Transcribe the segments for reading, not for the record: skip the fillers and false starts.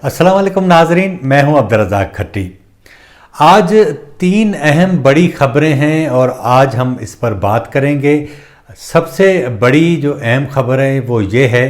अस्सलाम वालेकुम नाजरीन, मैं हूं अब्दुर्रज़ाक खट्टी। आज 3 अहम बड़ी खबरें हैं और आज हम इस पर बात करेंगे। सबसे बड़ी जो अहम खबर है वो ये है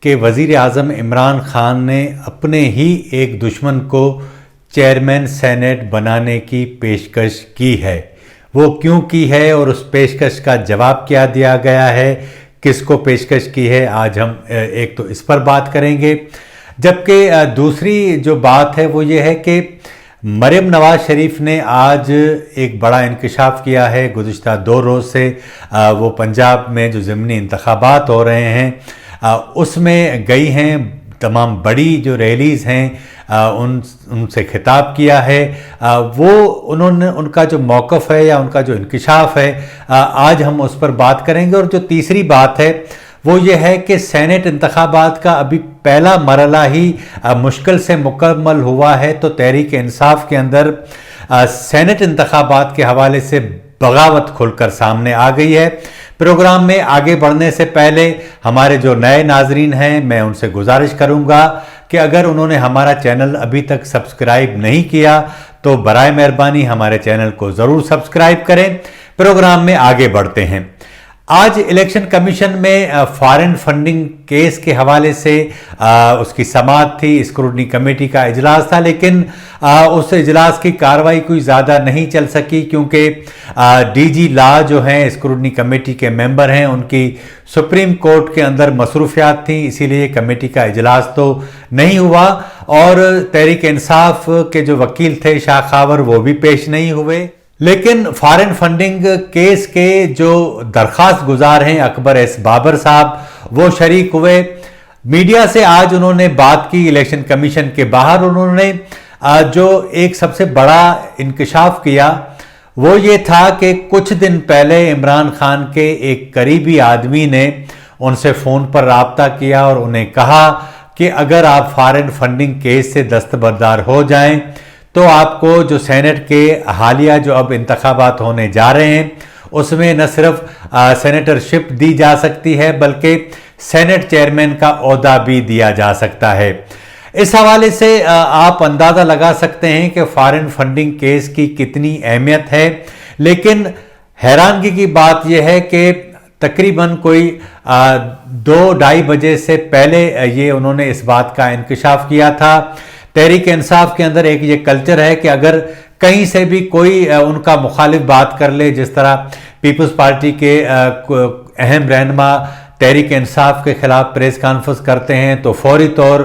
कि वज़ीर आज़म इमरान खान ने अपने ही एक दुश्मन को चेयरमैन सेनेट बनाने की पेशकश की है। वो क्यों की है और उस पेशकश का जवाब क्या दिया गया है, किसको पेशकश की है, आज हम एक तो इस पर बात करेंगे। जबकि दूसरी जो बात है वो ये है कि मरियम नवाज शरीफ ने आज एक बड़ा इंकशाफ किया है। गुज़िश्ता 2 रोज़ से वो पंजाब में जो ज़िमनी इंतखाबात हो रहे हैं उसमें गई हैं। तमाम बड़ी जो रैलीज़ हैं उनसे खिताब किया है। उन्होंने उनका जो मौक़िफ़ है या उनका जो इंकशाफ है आज हम उस पर बात करेंगे। और जो तीसरी बात है वो ये है कि सेनेट इंतखाबात का अभी पहला मरला ही मुश्किल से मुकम्मल हुआ है, तो तहरीक इंसाफ के अंदर सेनेट इंतखाबात के हवाले से बगावत खुलकर सामने आ गई है। प्रोग्राम में आगे बढ़ने से पहले हमारे जो नए नाजरीन हैं, मैं उनसे गुजारिश करूंगा कि अगर उन्होंने हमारा चैनल अभी तक सब्सक्राइब नहीं किया तो बराए मेहरबानी हमारे चैनल को ज़रूर सब्सक्राइब करें। प्रोग्राम में आगे बढ़ते हैं। आज इलेक्शन कमीशन में फॉरेन फंडिंग केस के हवाले से उसकी समाअत थी। स्क्रूटनी कमेटी का इजलास था, लेकिन उस इजलास की कार्रवाई कोई ज़्यादा नहीं चल सकी क्योंकि डीजी लॉ जो हैं स्क्रूटनी कमेटी के मेंबर हैं, उनकी सुप्रीम कोर्ट के अंदर मसरूफियात थी, इसीलिए कमेटी का इजलास तो नहीं हुआ। और तहरीक इंसाफ के जो वकील थे शाह खावर, वो भी पेश नहीं हुए। लेकिन फॉरेन फंडिंग केस के जो दरख्वास्त गुजार हैं अकबर एस बाबर साहब, वो शरीक हुए। मीडिया से आज उन्होंने बात की इलेक्शन कमीशन के बाहर। उन्होंने जो एक सबसे बड़ा इंकशाफ किया वो ये था कि कुछ दिन पहले इमरान खान के एक करीबी आदमी ने उनसे फ़ोन पर राब्ता किया और उन्हें कहा कि अगर आप फॉरेन फंडिंग केस से दस्तबरदार हो जाएं तो आपको जो सेनेट के हालिया जो अब इंतखाबात होने जा रहे हैं उसमें न सिर्फ सेनेटरशिप दी जा सकती है बल्कि सेनेट चेयरमैन का ओहदा भी दिया जा सकता है। इस हवाले से आप अंदाज़ा लगा सकते हैं कि फॉरेन फंडिंग केस की कितनी अहमियत है। लेकिन हैरानगी की बात यह है कि तकरीबन कोई 2-2:30 बजे से पहले ये उन्होंने इस बात का इंकशाफ किया था। तहरीक इंसाफ के अंदर एक ये कल्चर है कि अगर कहीं से भी कोई उनका मुखालिफ बात कर ले, जिस तरह पीपल्स पार्टी के अहम रहनुमा तहरीक इंसाफ के खिलाफ प्रेस कॉन्फ्रेंस करते हैं तो फौरी तौर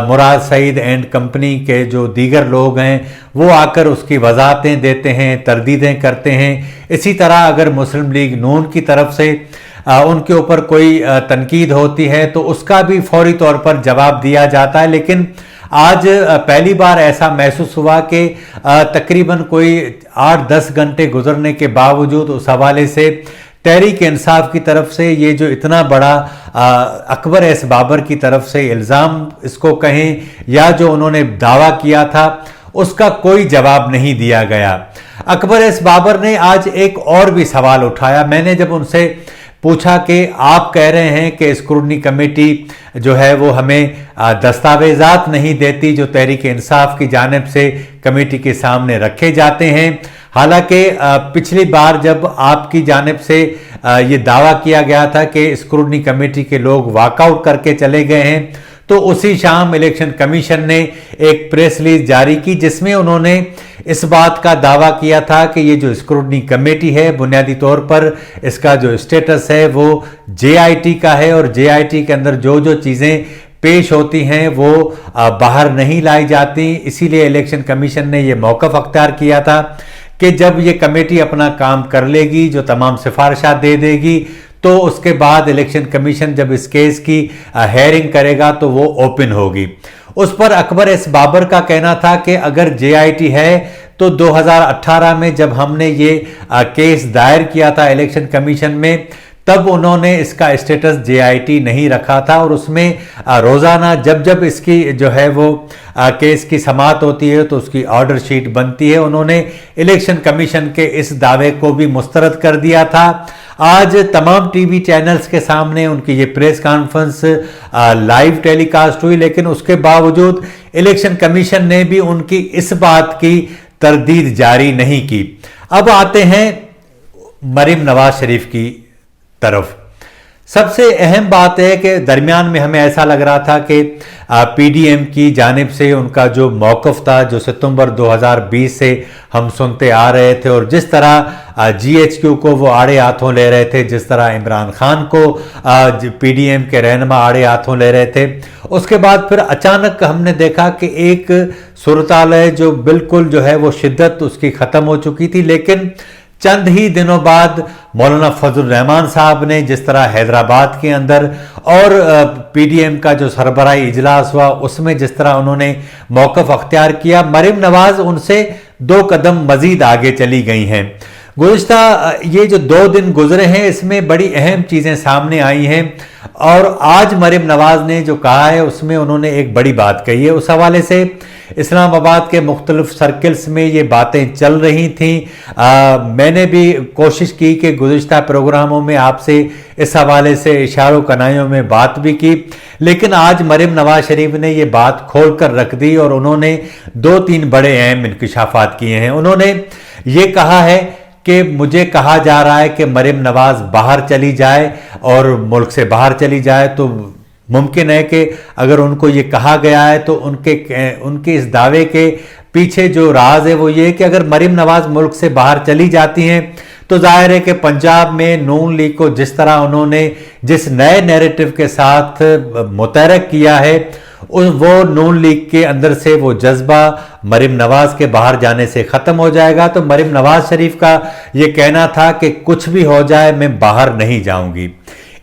मुराद सईद एंड कंपनी के जो दीगर लोग हैं वो आकर उसकी वजाहतें देते हैं, तरदीदें करते हैं। इसी तरह अगर मुस्लिम लीग नून की तरफ से उनके ऊपर कोई तनकीद होती है तो उसका भी फौरी तौर पर जवाब दिया जाता है। लेकिन आज पहली बार ऐसा महसूस हुआ कि तकरीबन कोई 8-10 घंटे गुजरने के बावजूद उस हवाले से तहरीक इंसाफ की तरफ से ये जो इतना बड़ा अकबर एस बाबर की तरफ से इल्ज़ाम इसको कहें या जो उन्होंने दावा किया था उसका कोई जवाब नहीं दिया गया। अकबर एस बाबर ने आज एक और भी सवाल उठाया। मैंने जब उनसे पूछा कि आप कह रहे हैं कि स्क्रूटनी कमेटी जो है वो हमें दस्तावेजात नहीं देती जो तहरीक इंसाफ की जानिब से कमेटी के सामने रखे जाते हैं। हालांकि पिछली बार जब आपकी जानिब से ये दावा किया गया था कि स्क्रूटनी कमेटी के लोग वॉकआउट करके चले गए हैं तो उसी शाम इलेक्शन कमीशन ने एक प्रेस रिलीज जारी की जिसमें उन्होंने इस बात का दावा किया था कि ये जो स्क्रूटनी कमेटी है बुनियादी तौर पर इसका जो स्टेटस है वो जेआईटी का है और जेआईटी के अंदर जो जो चीज़ें पेश होती हैं वो बाहर नहीं लाई जाती। इसीलिए इलेक्शन कमीशन ने ये मौक़िफ़ अख्तियार किया था कि जब ये कमेटी अपना काम कर लेगी, जो तमाम सिफारिशात दे देगी, तो उसके बाद इलेक्शन कमीशन जब इस केस की हेयरिंग करेगा तो वो ओपन होगी। उस पर अकबर एस बाबर का कहना था कि अगर जेआईटी है तो 2018 में जब हमने ये केस दायर किया था इलेक्शन कमीशन में तब उन्होंने इसका स्टेटस जेआईटी नहीं रखा था और उसमें रोज़ाना जब जब इसकी जो है वो केस की समाअत होती है तो उसकी ऑर्डर शीट बनती है। उन्होंने इलेक्शन कमीशन के इस दावे को भी मुस्तरद कर दिया था। आज तमाम टीवी चैनल्स के सामने उनकी ये प्रेस कॉन्फ्रेंस लाइव टेलीकास्ट हुई, लेकिन उसके बावजूद इलेक्शन कमीशन ने भी उनकी इस बात की तरदीद जारी नहीं की। अब आते हैं मरीम नवाज शरीफ की तरफ। सबसे अहम बात है कि दरमियान में हमें ऐसा लग रहा था कि पीडीएम की जानिब से उनका जो मौक़िफ़ था, जो सितंबर 2020 से हम सुनते आ रहे थे, और जिस तरह जीएचक्यू को वो आड़े हाथों ले रहे थे, जिस तरह इमरान खान को पीडीएम के रहनुमा आड़े हाथों ले रहे थे, उसके बाद फिर अचानक हमने देखा कि एक सूरत-हाल है जो बिल्कुल जो है वो शिद्दत उसकी ख़त्म हो चुकी थी। लेकिन चंद ही दिनों बाद मौलाना फजल रहमान साहब ने जिस तरह हैदराबाद के अंदर और पीडीएम का जो सरबराही इजलास हुआ उसमें जिस तरह उन्होंने मौक़िफ़ अख्तियार किया, मरीम नवाज उनसे 2 कदम मजीद आगे चली गई हैं। गुज़िश्ता ये जो 2 दिन गुजरे हैं इसमें बड़ी अहम चीज़ें सामने आई हैं, और आज मरीम नवाज ने जो कहा है उसमें उन्होंने एक बड़ी बात कही है। उस हवाले से इस्लामाबाद के मुख्तलिफ सर्कल्स में ये बातें चल रही थीं। मैंने भी कोशिश की कि गुज़िश्ता प्रोग्रामों में आपसे इस हवाले से इशारों कनाइयों में बात भी की, लेकिन आज मरीम नवाज शरीफ ने ये बात खोल कर रख दी और उन्होंने 2-3 बड़े अहम इंकशाफात किए हैं। उन्होंने ये कहा है कि मुझे कहा जा रहा है कि मरीम नवाज बाहर चली जाए और मुल्क से बाहर चली जाए, तो मुमकिन है कि अगर उनको ये कहा गया है तो उनके इस दावे के पीछे जो राज है वो ये कि अगर मरीम नवाज मुल्क से बाहर चली जाती हैं तो जाहिर है कि पंजाब में नून लीग को जिस तरह उन्होंने जिस नए नैरेटिव के साथ मुतहरक किया है, वो नून लीग के अंदर से वो जज्बा मरीम नवाज के बाहर जाने से ख़त्म हो जाएगा। तो मरीम नवाज शरीफ का ये कहना था कि कुछ भी हो जाए मैं बाहर नहीं जाऊंगी,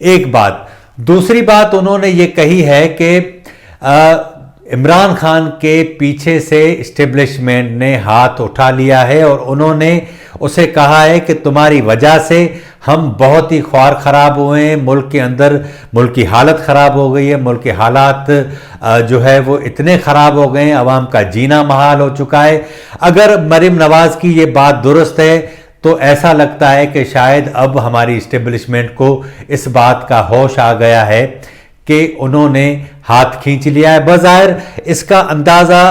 एक बात। दूसरी बात उन्होंने ये कही है कि इमरान खान के पीछे से इस्टेब्लिशमेंट ने हाथ उठा लिया है और उन्होंने उसे कहा है कि तुम्हारी वजह से हम बहुत ही ख्वार ख़राब हुए हैं, मुल्क के अंदर मुल्क की हालत ख़राब हो गई है, मुल्क के हालात जो है वो इतने ख़राब हो गए हैं, अवाम का जीना महाल हो चुका है। अगर मरीम नवाज की ये बात दुरुस्त है तो ऐसा लगता है कि शायद अब हमारी इस्टेब्लिशमेंट को इस बात का होश आ गया है कि उन्होंने हाथ खींच लिया है। बज़ाहिर इसका अंदाज़ा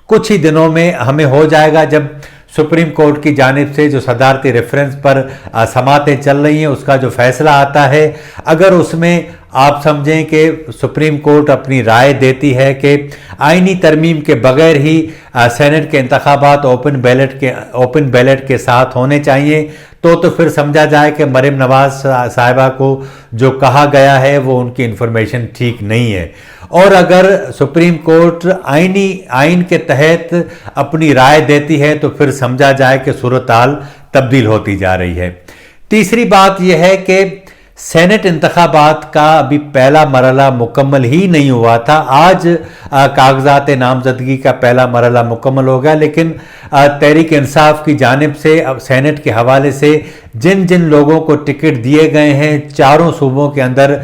कुछ ही दिनों में हमें हो जाएगा जब सुप्रीम कोर्ट की जानिब से जो सदारती रेफरेंस पर समातें चल रही हैं उसका जो फैसला आता है, अगर उसमें आप समझें कि सुप्रीम कोर्ट अपनी राय देती है कि आईनी तरमीम के बगैर ही सेनेट के इंतखाबात ओपन बैलेट के साथ होने चाहिए, तो फिर समझा जाए कि मरीम नवाज साहिबा को जो कहा गया है वो उनकी इन्फॉर्मेशन ठीक नहीं है। और अगर सुप्रीम कोर्ट आइन के तहत अपनी राय देती है तो फिर समझा जाए कि सूरत-हाल तब्दील होती जा रही है। तीसरी बात यह है कि सेनेट इंतखाबात का अभी पहला मरहला मुकम्मल ही नहीं हुआ था। आज कागजात नामजदगी का पहला मरहला मुकम्मल हो गया, लेकिन तहरीक इंसाफ की जानिब से अब सेनेट के हवाले से जिन जिन लोगों को टिकट दिए गए हैं, चारों सूबों के अंदर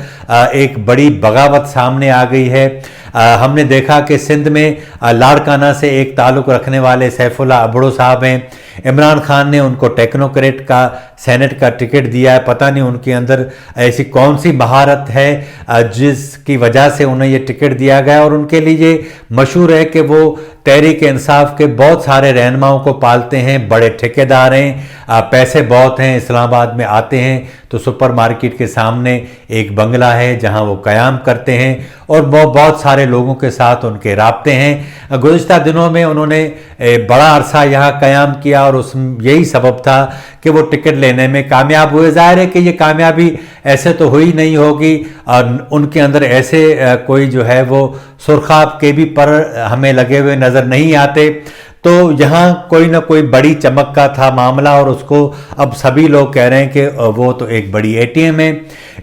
एक बड़ी बगावत सामने आ गई है। हमने देखा कि सिंध में लाड़काना से एक ताल्लुक़ रखने वाले सैफुल्ला अबड़ो साहब हैं, इमरान खान ने उनको टेक्नोक्रेट का सेनेट का टिकट दिया है। पता नहीं उनके अंदर ऐसी कौन सी महारत है जिसकी वजह से उन्हें ये टिकट दिया गया, और उनके लिए मशहूर है कि वो तहरीक इंसाफ के बहुत सारे रहनुमाओं को पालते हैं, बड़े ठेकेदार हैं, पैसे बहुत हैं। इस्लामाबाद में आते हैं तो सुपरमार्केट के सामने एक बंगला है जहां वो क़याम करते हैं और बहुत सारे लोगों के साथ उनके राब्ते हैं। गुज़िश्ता दिनों में उन्होंने बड़ा अरसा यहाँ क़याम किया और यही सबब था कि वो टिकट लेने में कामयाब हुए। ज़ाहिर है कि ये कामयाबी ऐसे तो हुई नहीं होगी, और उनके अंदर ऐसे कोई जो है वो सुर्खाब के भी पर हमें लगे हुए नज़र नहीं आते। तो यहाँ कोई ना कोई बड़ी चमक का था मामला, और उसको अब सभी लोग कह रहे हैं कि वो तो एक बड़ी एटीएम है।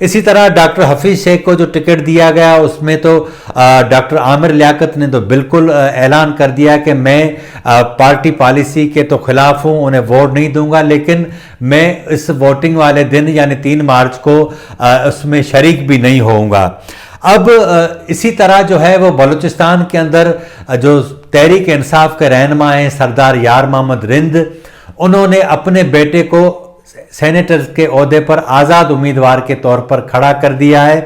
इसी तरह डॉक्टर हफीज़ शेख को जो टिकट दिया गया उसमें तो डॉक्टर आमिर लियाकत ने तो बिल्कुल ऐलान कर दिया कि मैं पार्टी पॉलिसी के तो खिलाफ हूँ, उन्हें वोट नहीं दूंगा, लेकिन मैं इस वोटिंग वाले दिन यानी 3 मार्च को उसमें शरीक भी नहीं होऊंगा। अब इसी तरह जो है वो बलूचिस्तान के अंदर जो तहरीक इंसाफ के रहनुमा हैं सरदार यार मोहम्मद रिंद, उन्होंने अपने बेटे को سینیٹر کے عہدے پر آزاد امیدوار کے طور پر کھڑا کر دیا ہے۔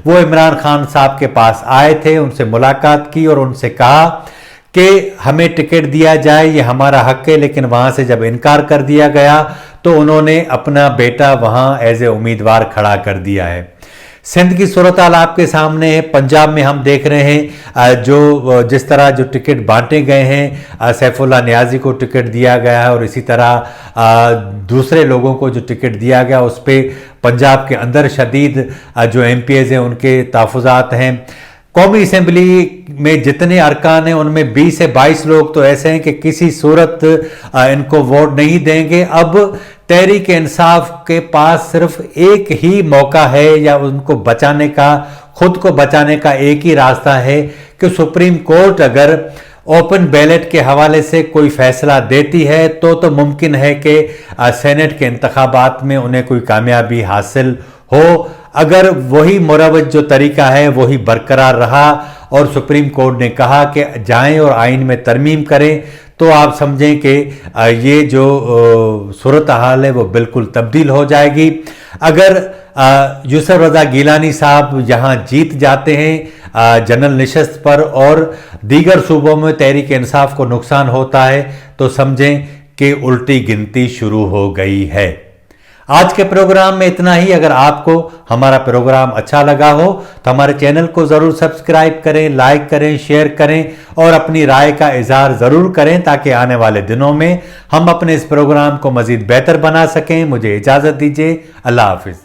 وہ عمران خان صاحب کے پاس آئے تھے، ان سے ملاقات کی اور ان سے کہا کہ ہمیں ٹکٹ دیا جائے، یہ ہمارا حق ہے، لیکن وہاں سے جب انکار کر دیا گیا تو انہوں نے اپنا بیٹا وہاں ایز اے امیدوار کھڑا کر دیا ہے۔ سندھ کی صورتحال آپ کے سامنے ہے۔ پنجاب میں ہم دیکھ رہے ہیں جس طرح جو ٹکٹ بانٹے گئے ہیں، سیف اللہ نیازی کو ٹکٹ دیا گیا ہے اور اسی طرح دوسرے لوگوں کو جو ٹکٹ دیا گیا اس پہ پنجاب کے اندر شدید جو ایم پی ایز ہیں ان کے تحفظات ہیں۔ قومی اسمبلی میں جتنے ارکان ہیں ان میں 20 سے 22 لوگ تو ایسے ہیں کہ کسی صورت ان کو ووٹ نہیں دیں گے۔ اب تحریک انصاف کے پاس صرف ایک ہی موقع ہے یا ان کو بچانے کا، خود کو بچانے کا ایک ہی راستہ ہے کہ سپریم کورٹ اگر اوپن بیلٹ کے حوالے سے کوئی فیصلہ دیتی ہے تو ممکن ہے کہ سینٹ کے انتخابات میں انہیں کوئی کامیابی حاصل ہو۔ اگر وہی مروج جو طریقہ ہے وہی برقرار رہا اور سپریم کورٹ نے کہا کہ جائیں اور آئین میں ترمیم کریں تو آپ سمجھیں کہ یہ جو صورتحال ہے وہ بالکل تبدیل ہو جائے گی۔ اگر یوسف رضا گیلانی صاحب یہاں جیت جاتے ہیں جنرل نشست پر اور دیگر صوبوں میں تحریک انصاف کو نقصان ہوتا ہے تو سمجھیں کہ الٹی گنتی شروع ہو گئی ہے۔ آج کے پروگرام میں اتنا ہی۔ اگر آپ کو ہمارا پروگرام اچھا لگا ہو تو ہمارے چینل کو ضرور سبسکرائب کریں، لائک کریں، شیئر کریں اور اپنی رائے کا اظہار ضرور کریں تاکہ آنے والے دنوں میں ہم اپنے اس پروگرام کو مزید بہتر بنا سکیں۔ مجھے اجازت دیجیے، اللہ حافظ۔